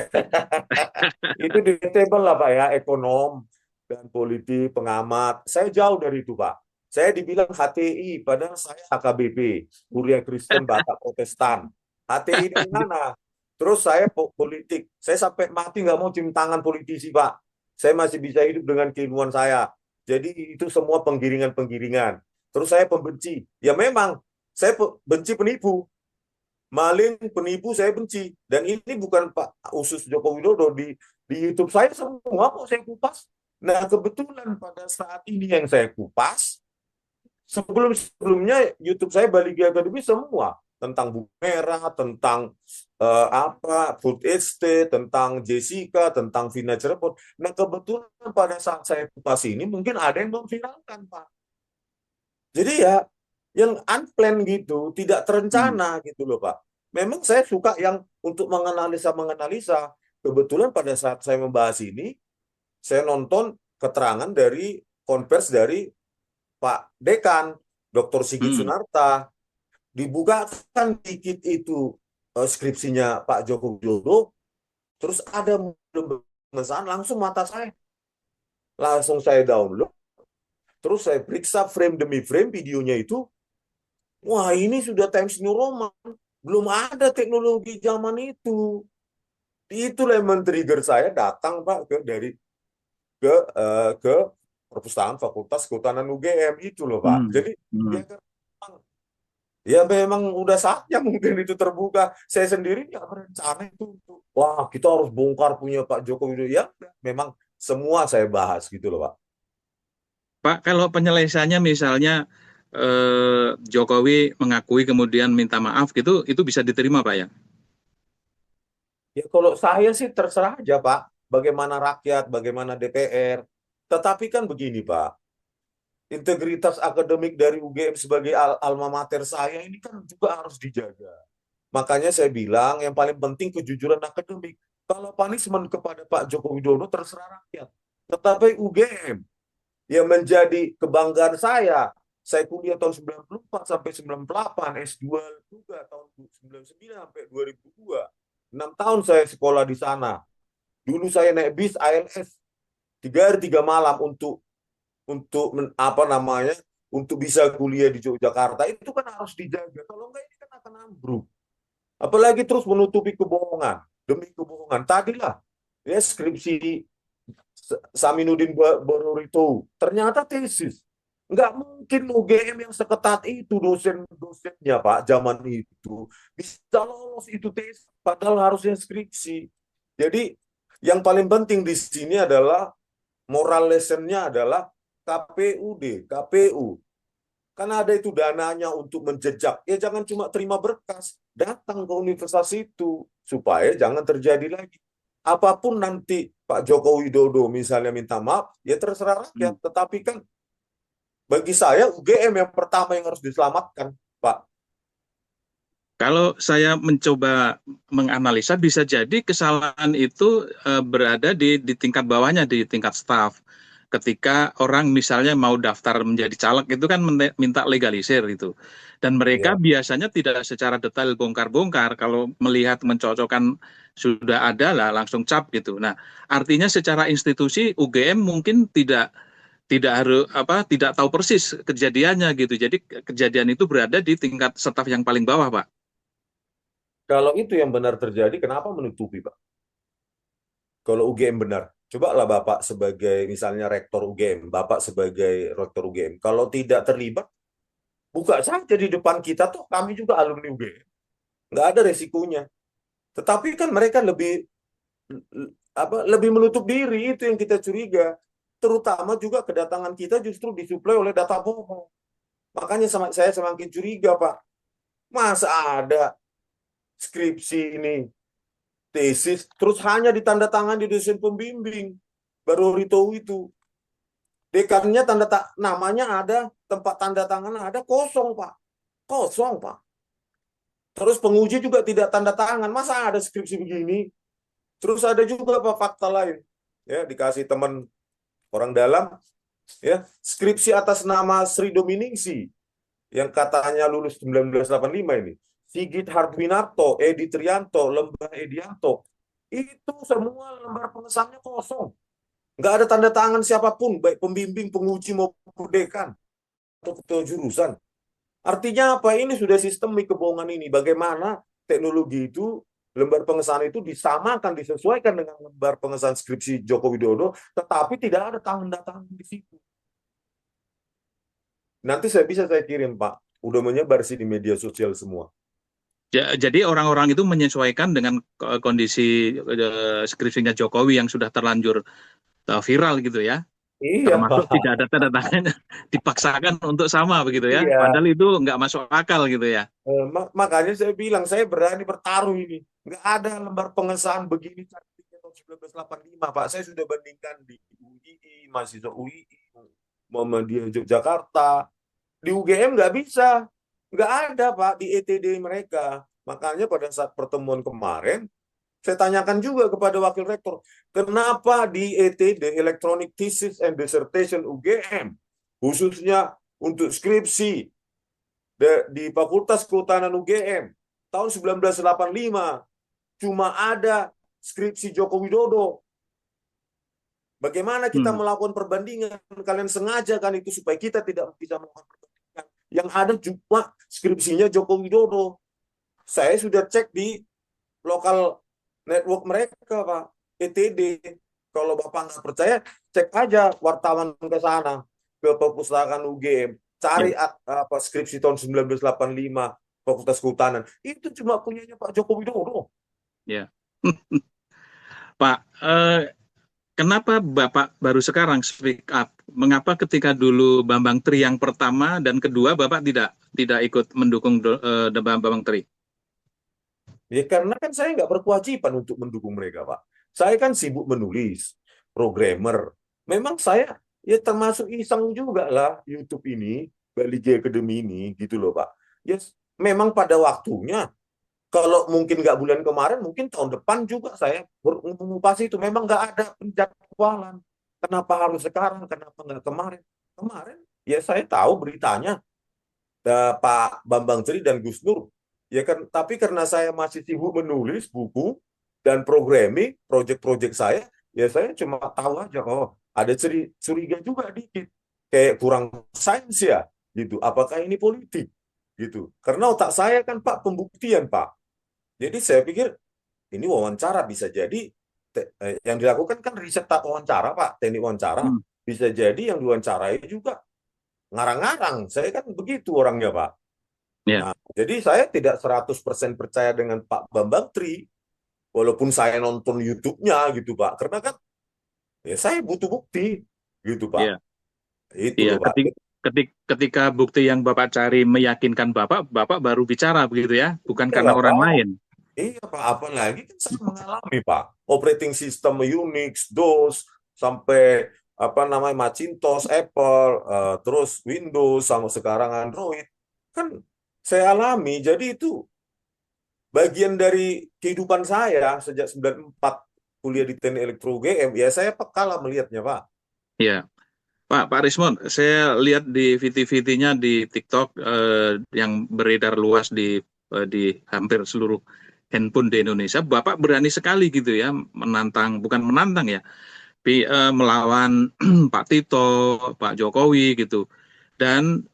Itu debatable lah Pak ya, ekonom dan politik, pengamat. Saya jauh dari itu Pak. Saya dibilang HTI, padahal saya HKBP, Kuliah Kristen Batak Protestan. HTI dari mana? Terus saya politik. Saya sampai mati nggak mau cium tangan politisi Pak. Saya masih bisa hidup dengan keilmuan saya. Jadi itu semua penggiringan-penggiringan. Terus saya pembenci. Ya memang, saya benci penipu. Maling, penipu saya benci. Dan ini bukan Pak Usus Joko Widodo di YouTube saya semua kok saya kupas. Nah, kebetulan pada saat ini yang saya kupas, sebelumnya YouTube saya Bali Academy semua tentang buku merah, tentang apa food estate, tentang Jessica, tentang Vina Cirebon. Nah, kebetulan pada saat saya kupas ini mungkin ada yang memviralkan, Pak. Jadi ya yang unplanned gitu, tidak Hmm. terencana gitu loh Pak. Memang saya suka yang untuk menganalisa. Kebetulan pada saat saya membahas ini, saya nonton keterangan dari konvers dari Pak Dekan, Dr. Sigit Hmm. Sunarta. Dibukakan dikit itu skripsinya Pak Joko Widodo, terus ada pemesan langsung mata saya. Langsung saya download, terus saya periksa frame demi frame videonya itu. Wah, ini sudah Times New Roman. Belum ada teknologi zaman itu. Itulah yang men-trigger saya datang Pak ke perpustakaan Fakultas Kehutanan UGM itu loh Pak. Hmm. Jadi ya, Hmm. ya memang udah saatnya mungkin itu terbuka. Saya sendiri nggak berencana itu. Wah, kita harus bongkar punya Pak Joko Widodo. Ya, memang semua saya bahas gitu loh Pak. Pak, kalau penyelesaiannya misalnya Jokowi mengakui kemudian minta maaf gitu, itu bisa diterima Pak ya? Ya kalau saya sih terserah aja Pak. Bagaimana rakyat, bagaimana DPR. Tetapi kan begini Pak. Integritas akademik dari UGM sebagai alma mater saya ini kan juga harus dijaga. Makanya saya bilang yang paling penting kejujuran akademik. Kalau punishment kepada Pak Joko Widodo terserah rakyat. Tetapi UGM yang menjadi kebanggaan saya kuliah tahun 94 sampai 98, S2 juga tahun 99 sampai 2002. 6 tahun saya sekolah di sana. Dulu saya naik bis ALS 3 hari 3 malam untuk apa namanya untuk bisa kuliah di Yogyakarta itu kan harus dijaga. Kalau enggak ini kan akan ambruk. Apalagi terus menutupi kebohongan demi kebohongan. Tadilah ya skripsi Saminuddin Baru itu ternyata tesis. Nggak mungkin UGM yang seketat itu dosen-dosennya Pak zaman itu bisa lolos itu tesis padahal harusnya skripsi. Jadi yang paling penting di sini adalah moral lessonnya adalah KPU. Kan ada itu dananya untuk menjejak. Ya jangan cuma terima berkas. Datang ke universitas itu. Supaya jangan terjadi lagi. Apapun nanti Pak Joko Widodo misalnya minta maaf, ya terserah Hmm. rakyat. Tetapi kan bagi saya UGM yang pertama yang harus diselamatkan, Pak. Kalau saya mencoba menganalisa, bisa jadi kesalahan itu berada di tingkat bawahnya, di tingkat staf. ketika orang misalnya mau daftar menjadi caleg itu kan minta legalisir itu. Dan mereka Iya. biasanya tidak secara detail bongkar-bongkar, kalau melihat mencocokkan sudah ada lah langsung cap gitu. Nah, artinya secara institusi UGM mungkin tidak harus apa tidak tahu persis kejadiannya gitu. Jadi kejadian itu berada di tingkat staf yang paling bawah, Pak. Kalau itu yang benar terjadi, kenapa menutupi, Pak? Kalau UGM benar, cobalah Bapak sebagai misalnya rektor UGM, Bapak sebagai rektor UGM, kalau tidak terlibat, buka saja di depan kita tuh, kami juga alumni UGM. Nggak ada resikonya. Tetapi kan mereka lebih menutup diri, itu yang kita curiga. Terutama juga kedatangan kita justru disuplai oleh data bohong. Makanya saya semakin curiga, Pak. Masa ada skripsi ini, tesis, terus hanya ditandatangani di dosen pembimbing. Baru Rito itu. Dekannya namanya ada, tempat tanda tangan ada, kosong, Pak. Kosong, Pak. Terus penguji juga tidak tanda tangan. Masa ada skripsi begini? Terus ada juga Pak fakta lain. Ya, dikasih teman orang dalam, ya, skripsi atas nama Sri Dominingsi yang katanya lulus 1985 ini. Sigit Hardwinarto, Edi Trianto, Lembah Edianto. Itu semua lembar pengesahannya kosong. Nggak ada tanda tangan siapapun, baik pembimbing, penguji maupun dekan atau ketua jurusan. Artinya apa? Ini sudah sistemik kebohongan ini. Bagaimana teknologi itu, lembar pengesahan itu disamakan, disesuaikan dengan lembar pengesahan skripsi Joko Widodo, tetapi tidak ada tanda tangan di situ. Nanti saya kirim, Pak. Udah menyebar sih di media sosial semua. Jadi orang-orang itu menyesuaikan dengan kondisi skripsinya Jokowi yang sudah terlanjur viral gitu ya. Iya, Termasuk Pak. tidak ada tanda tangan, dipaksakan untuk sama begitu ya. Iya. Padahal itu nggak masuk akal gitu ya. Makanya saya bilang, saya berani bertaruh ini. Nggak ada lembar pengesahan begini cantiknya tahun 1985, Pak. Saya sudah bandingkan di UII, mahasiswa UII, Muhammadiyah Yogyakarta. Di UGM nggak bisa. Nggak ada, Pak, di ETD mereka. Makanya pada saat pertemuan kemarin, saya tanyakan juga kepada Wakil Rektor, kenapa di ETD, Electronic Thesis and Dissertation UGM, khususnya untuk skripsi di Fakultas Kehutanan UGM, tahun 1985, cuma ada skripsi Joko Widodo. Bagaimana kita melakukan perbandingan? Kalian sengaja kan itu supaya kita tidak bisa melakukan perbandingan. Yang ada cuma skripsinya Joko Widodo. Saya sudah cek di lokal network mereka, Pak, ETD. Kalau Bapak nggak percaya, cek aja wartawan ke sana, ke perpustakaan UGM. Ya, Cari apa skripsi tahun 1985, Fakultas Kehutanan. Itu cuma punyanya Pak Joko Widodo. ya. Pak, kenapa Bapak baru sekarang speak up? Mengapa ketika dulu Bambang Tri yang pertama dan kedua Bapak tidak ikut mendukung Bambang Tri? Ya karena kan saya nggak berkewajiban untuk mendukung mereka, Pak. Saya kan sibuk menulis, programmer. Memang saya ya termasuk iseng juga lah YouTube ini, Bali G Academy ini, gitu loh, Pak. Yes, memang pada waktunya, kalau mungkin nggak bulan kemarin, mungkin tahun depan juga saya mengupas itu. Memang nggak ada penjadwalan. Kenapa harus sekarang? Kenapa nggak kemarin? Kemarin, ya saya tahu beritanya, Pak Bambang Tri dan Gus Nur. Ya kan, tapi karena saya masih sibuk menulis buku dan programming, proyek-proyek saya, ya saya cuma tahu aja, oh ada curiga juga dikit. Kayak kurang sains ya, gitu. Apakah ini politik? Gitu. Karena otak saya kan, Pak, pembuktian, Pak. Jadi saya pikir ini wawancara bisa jadi yang dilakukan kan riset tak wawancara, Pak, teknik wawancara. Hmm, Bisa jadi yang diwawancarai juga ngarang-ngarang. Saya kan begitu orangnya, Pak. ya. Nah, jadi saya tidak 100% percaya dengan Pak Bambang Tri, walaupun saya nonton YouTube-nya gitu, Pak. Karena kan ya saya butuh bukti gitu, Pak. Ya. Itu Iya, loh, Pak. ketika bukti yang Bapak cari meyakinkan Bapak, Bapak baru bicara begitu ya, bukan Iya karena lah, orang Pak. lain. Iya, Pak. Apalagi kan saya mengalami, Pak. Operating system Unix, DOS, sampai apa namanya Macintosh, Apple, terus Windows, sama sekarang Android. Kan saya alami. Jadi itu bagian dari kehidupan saya sejak 94 kuliah di Teknik Elektro UGM, ya saya peka lah melihatnya, Pak. Ya. Pak Rismon, saya lihat di VT-VT-nya di TikTok yang beredar luas di hampir seluruh handphone di Indonesia, Bapak berani sekali gitu ya menantang, bukan menantang ya, tapi melawan Pak Tito, Pak Jokowi gitu. Dan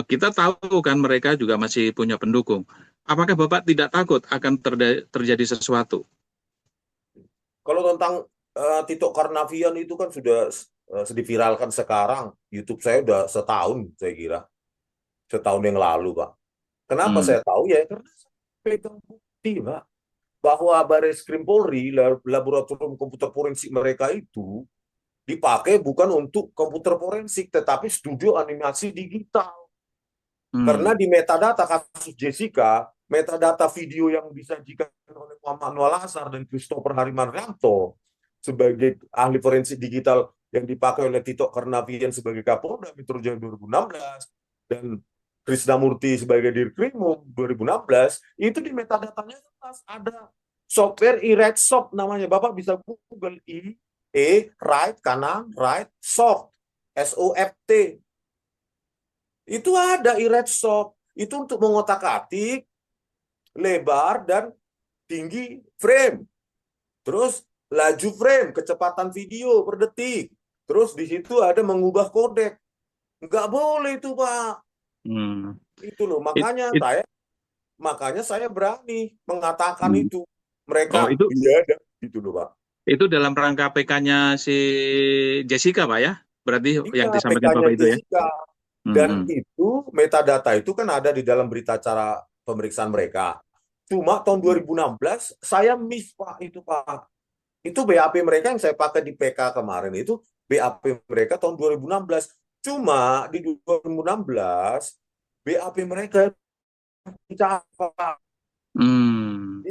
kita tahu kan mereka juga masih punya pendukung. Apakah Bapak tidak takut akan terjadi sesuatu? Kalau tentang Tito Karnavian itu kan sudah diviralkan sekarang. YouTube saya udah setahun, saya kira. Setahun yang lalu, Pak. Kenapa Hmm. saya tahu ya? Karena saya pegang bukti, Pak. Bahwa Baris Krim Polri, laboratorium komputer forensik mereka itu dipakai bukan untuk komputer forensik, tetapi studio animasi digital. Karena Hmm. di metadata kasus Jessica, metadata video yang disajikan oleh Muhammad Noah Lazar dan Christopher Harimanto sebagai ahli forensik digital yang dipakai oleh Tito Karnavian sebagai Kapolda Metro Jaya 2016 dan Krisnamurti sebagai Dirkrimum 2016, itu di metadatanya jelas ada software e-right namanya. Bapak bisa Google right kanan, right soft, SOFT. Itu ada e-red itu untuk mengotak-atik lebar dan tinggi frame. Terus laju frame, kecepatan video per detik. Terus di situ ada mengubah kodek. Nggak boleh itu, Pak. Hmm. Itu loh, It- it- makanya saya berani mengatakan hmm. itu. Oh, Mereka itu iya ada gitu loh, Pak. Itu dalam rangka PK-nya si Jessica, Pak ya? Berarti Iya, yang disampaikan PK-nya Bapak itu ya? Jessica. Hmm, Dan hmm, itu metadata itu kan ada di dalam berita acara pemeriksaan mereka. Cuma tahun hmm. 2016 saya miss, Pak, itu, Pak. Itu BAP mereka yang saya pakai di PK kemarin itu BAP mereka tahun 2016. Cuma di 2016 BAP mereka dicatat, Hmm,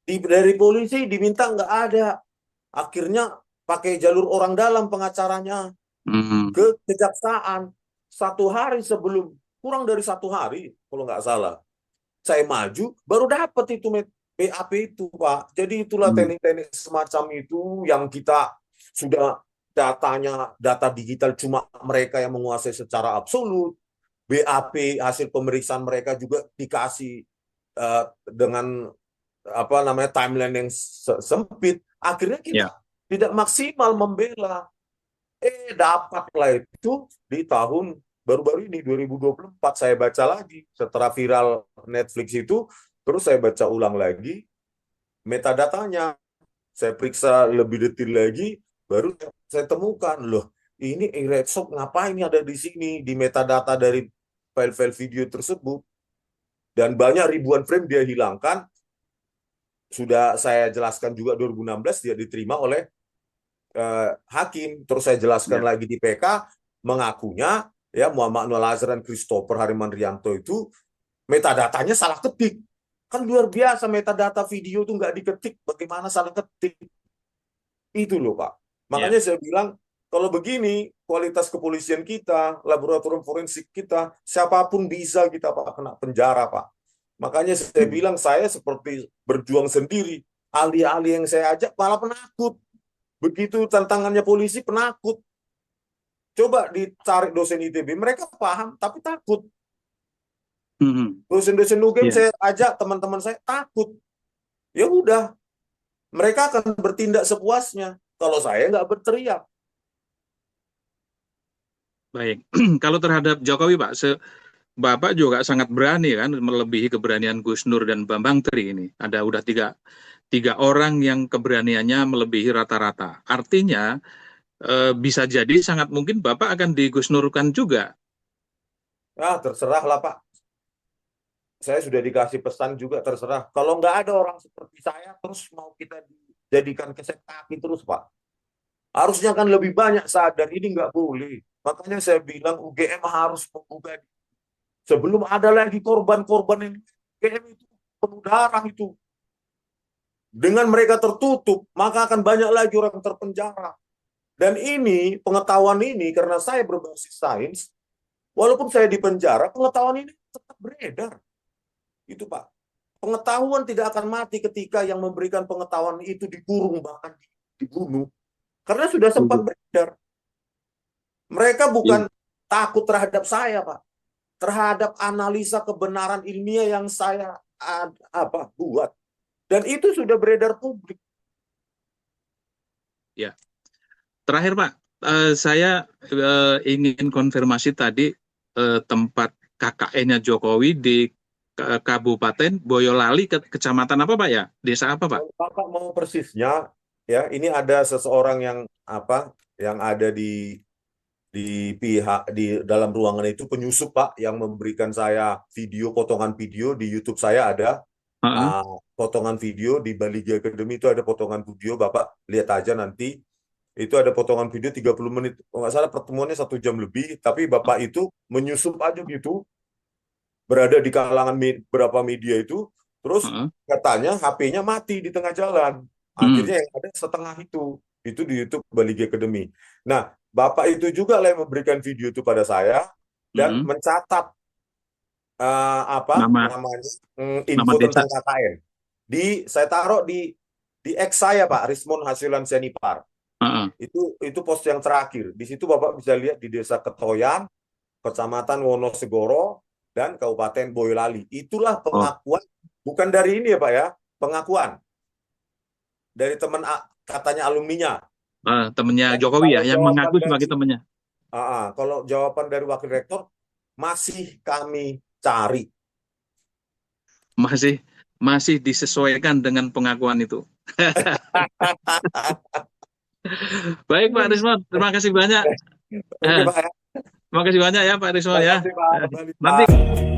dari polisi diminta nggak ada. Akhirnya pakai jalur orang dalam pengacaranya hmm, ke kejaksaan. Satu hari sebelum, kurang dari satu hari kalau nggak salah, saya maju baru dapat itu BAP itu, Pak. Jadi itulah hmm. teknik-teknik semacam itu yang kita sudah data digital cuma mereka yang menguasai secara absolut. BAP hasil pemeriksaan mereka juga dikasih dengan apa namanya timeline yang sempit. Akhirnya kita Ya, tidak maksimal membela. Dapatlah itu di tahun baru-baru ini 2024 saya baca lagi setelah viral Netflix itu, terus saya baca ulang lagi metadatanya, saya periksa lebih detail lagi, baru saya temukan loh ini Eredshop ngapain ada di sini di metadata dari file-file video tersebut, dan banyak ribuan frame dia hilangkan. Sudah saya jelaskan juga 2016 dia diterima oleh hakim. Terus saya jelaskan ya. lagi di PK, mengakunya ya Muhammad Noor Lazar dan Christopher Harimanto itu metadatanya salah ketik. Kan luar biasa, metadata video itu nggak diketik, bagaimana salah ketik? Itu loh, Pak. Ya. Makanya saya bilang, kalau begini kualitas kepolisian kita, laboratorium forensik kita, siapapun bisa kita, Pak, kena penjara, Pak. Makanya saya Hmm, bilang saya seperti berjuang sendiri. Ahli-ahli yang saya ajak malah penakut. Begitu tantangannya polisi, penakut. Coba dicari dosen ITB, mereka paham tapi takut. hmm, hmm. Dosen-dosen UGM Ya. saya ajak, teman-teman saya takut. Ya udah, mereka akan bertindak sepuasnya. Kalau saya nggak berteriak. Baik. Kalau terhadap Jokowi, Pak, Bapak juga sangat berani kan, melebihi keberanian Gus Nur dan Bambang Tri ini. Ada udah tiga orang yang keberaniannya melebihi rata-rata. Artinya bisa jadi sangat mungkin Bapak akan digusnurkan juga. Ah, terserah lah, Pak. Saya sudah dikasih pesan juga, terserah. Kalau nggak ada orang seperti saya, terus mau kita dijadikan kesek kaki terus, Pak. Harusnya kan lebih banyak sadar, ini nggak boleh. Makanya saya bilang UGM harus membuka. Sebelum ada lagi korban-korban yang UGM itu penuh darah itu. Dengan mereka tertutup, maka akan banyak lagi orang terpenjara. Dan ini, pengetahuan ini, karena saya berbasis sains, walaupun saya di penjara, pengetahuan ini tetap beredar. Itu, Pak. Pengetahuan tidak akan mati ketika yang memberikan pengetahuan itu dikurung, bahkan dibunuh. Karena sudah sempat beredar. Mereka Iya. bukan takut terhadap saya, Pak. Terhadap analisa kebenaran ilmiah yang saya buat. Dan itu sudah beredar publik. Ya. Terakhir Pak, saya ingin konfirmasi tadi tempat KKN-nya Jokowi di Kabupaten Boyolali, kecamatan apa Pak ya? Desa apa Pak? Kalau Bapak mau persisnya, ya ini ada seseorang yang ada di dalam ruangan itu, penyusup Pak, yang memberikan saya potongan video di YouTube. Saya ada Heeh. potongan video di Bali G Academy, itu ada potongan video, Bapak lihat aja nanti. Itu ada potongan video 30 menit. Kalau nggak salah pertemuannya 1 jam lebih, tapi Bapak itu menyusup aja gitu, berada di kalangan beberapa media itu, terus Heeh. katanya HP-nya mati di tengah jalan. Hmm. Akhirnya yang ada setengah itu di YouTube Bali G Academy. Nah, Bapak itu juga lah yang memberikan video itu pada saya dan Hmm. mencatat Nama namanya, nama info desa. tentang KKN. Saya taruh di X saya, Pak, Rismon Hasilan Senipar. Heeh. Itu post yang terakhir. Di situ Bapak bisa lihat di Desa Ketoyan, Kecamatan Wonosegoro, dan Kabupaten Boyolali. Itulah Oh, pengakuan, bukan dari ini ya Pak ya, pengakuan dari teman, katanya alumninya. temennya Dan Jokowi ya, kalau yang jawaban mengaku sebagai dari temennya. kalau jawaban dari Wakil Rektor masih kami cari. Masih masih disesuaikan dengan pengakuan itu. Baik Pak Rismon, terima kasih banyak. Oke Eh, Pak ya. Terima kasih banyak ya Pak Rismon Terima ya. kasih Pak. Eh, Kembali Nanti Pak.